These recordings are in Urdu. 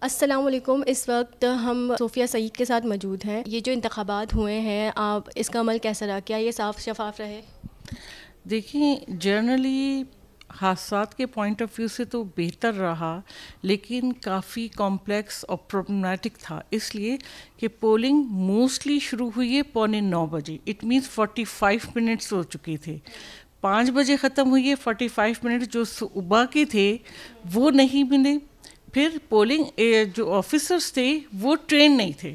السلام علیکم. اس وقت ہم صوفیہ سعید کے ساتھ موجود ہیں. یہ جو انتخابات ہوئے ہیں، آپ اس کا عمل کیسا رہا؟ کیا یہ صاف شفاف رہے؟ دیکھیں، جنرلی حادثات کے پوائنٹ آف ویو سے تو بہتر رہا، لیکن کافی کمپلیکس اور پرابلمیٹک تھا، اس لیے کہ پولنگ موسٹلی شروع ہوئی ہے 8:45 بجے. اٹ مینس 45 منٹس ہو چکے تھے. 5 بجے ختم ہوئی ہے. 45 منٹ جو صبح کے تھے وہ نہیں ملے. پھر پولنگ جو آفیسرس تھے وہ ٹرین نہیں تھے.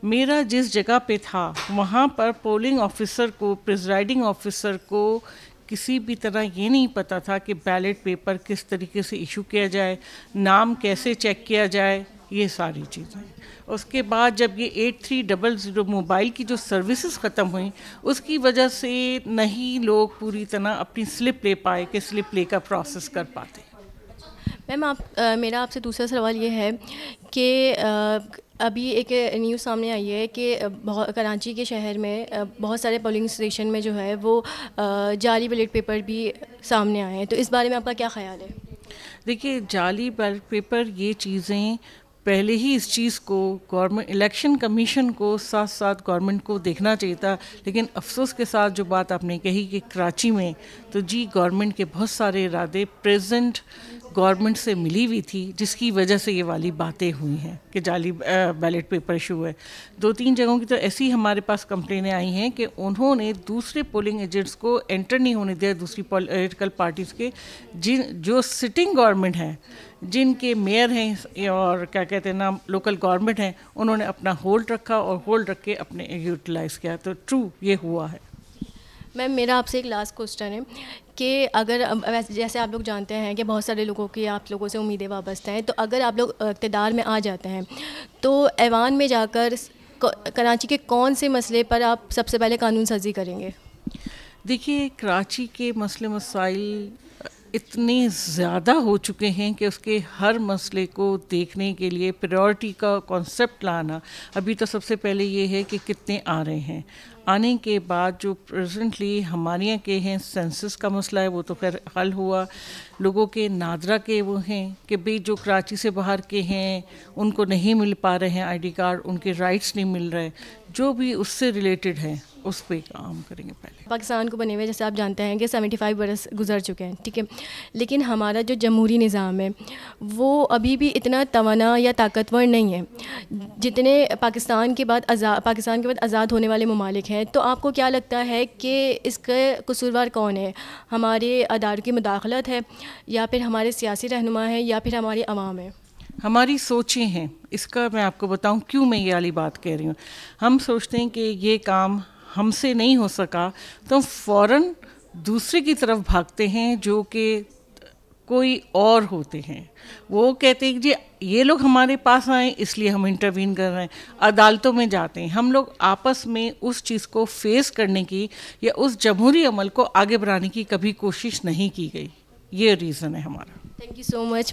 میرا جس جگہ پہ تھا وہاں پر پولنگ آفیسر کو، پریزائڈنگ آفیسر کو کسی بھی طرح یہ نہیں پتہ تھا کہ بیلٹ پیپر کس طریقے سے ایشو کیا جائے، نام کیسے چیک کیا جائے، یہ ساری چیزیں. اس کے بعد جب یہ 8300 موبائل کی جو سروسز ختم ہوئیں، اس کی وجہ سے نہیں لوگ پوری طرح اپنی سلپ لے پائے کہ سلپ لے کا پروسیس کر پاتے. میم میرا آپ سے دوسرا سوال یہ ہے کہ ابھی ایک نیوز سامنے آئی ہے کہ کراچی کے شہر میں بہت سارے پولنگ اسٹیشن میں جو ہے وہ جعلی بیلٹ پیپر بھی سامنے آئے ہیں، تو اس بارے میں آپ کا کیا خیال ہے؟ دیکھیے، جعلی بیلٹ پیپر یہ چیزیں پہلے ہی اس چیز کو گورنمنٹ الیکشن کمیشن کو ساتھ ساتھ گورنمنٹ کو دیکھنا چاہیے تھا. لیکن افسوس کے ساتھ جو بات آپ نے کہی کہ کراچی میں تو گورنمنٹ کے بہت سارے ارادے پریزنٹ گورنمنٹ سے ملی ہوئی تھی، جس کی وجہ سے یہ والی باتیں ہوئی ہیں کہ جعلی بیلٹ پیپر ایشو ہے. 2-3 جگہوں کی تو ایسی ہمارے پاس کمپلینیں آئی ہیں کہ انہوں نے دوسرے پولنگ ایجنٹس کو انٹر نہیں ہونے دیا، دوسری پولیٹیکل پارٹیز کے جو سٹنگ گورنمنٹ ہیں، جن کے میئر ہیں اور کیا کہتے ہیں نام لوکل گورنمنٹ ہیں، انہوں نے اپنا ہولڈ رکھا اور ہولڈ رکھ کے اپنے یوٹیلائز کیا. تو ٹرو یہ ہوا ہے. میم میرا آپ سے ایک لاسٹ کوسچن ہے کہ اگر جیسے آپ لوگ جانتے ہیں کہ بہت سارے لوگوں کی آپ لوگوں سے امیدیں وابستہ ہیں، تو اگر آپ لوگ اقتدار میں آ جاتے ہیں تو ایوان میں جا کر کراچی کے کون سے مسئلے پر آپ سب سے پہلے قانون سازی کریں گے؟ دیکھیے، کراچی کے مسئلے مسائل اتنے زیادہ ہو چکے ہیں کہ اس کے ہر مسئلے کو دیکھنے کے لیے پریورٹی کا کانسیپٹ لانا. ابھی تو سب سے پہلے یہ ہے کہ کتنے آ رہے ہیں. آنے کے بعد جو پریزنٹلی ہمارے یہاں کے ہیں سینسس کا مسئلہ ہے، وہ تو خیر حل ہوا. لوگوں کے نادرا کے وہ ہیں کہ بھئی جو کراچی سے باہر کے ہیں ان کو نہیں مل پا رہے ہیں ID کارڈ، ان کے رائٹس نہیں مل رہے. جو بھی اس سے ریلیٹڈ ہیں اس پہ کام کریں گے. پہلے پاکستان کو بنے ہوئے جیسے آپ جانتے ہیں کہ 75 برس گزر چکے ہیں، ٹھیک ہے، لیکن ہمارا جو جمہوری نظام ہے وہ ابھی بھی اتنا توانا یا طاقتور نہیں ہے جتنے پاکستان کے بعد آزاد ہونے والے ممالک ہیں. تو آپ کو کیا لگتا ہے کہ اس کے قصوروار کون ہے؟ ہمارے اداروں کی مداخلت ہے، یا پھر ہمارے سیاسی رہنما ہیں، یا پھر ہماری عوام ہے؟ ہماری سوچیں ہیں. اس کا میں آپ کو بتاؤں کیوں میں یہ والی بات کہہ رہی ہوں. ہم سوچتے ہیں کہ یہ کام ہم سے نہیں ہو سکا تو فوراً دوسرے کی طرف بھاگتے ہیں جو کہ کوئی اور ہوتے ہیں. وہ کہتے ہیں کہ یہ لوگ ہمارے پاس آئیں اس لیے ہم انٹروین کر رہے ہیں. عدالتوں میں جاتے ہیں. ہم لوگ آپس میں اس چیز کو فیس کرنے کی یا اس جمہوری عمل کو آگے بڑھانے کی کبھی کوشش نہیں کی گئی. یہ ریزن ہے ہمارا. Thank you so much.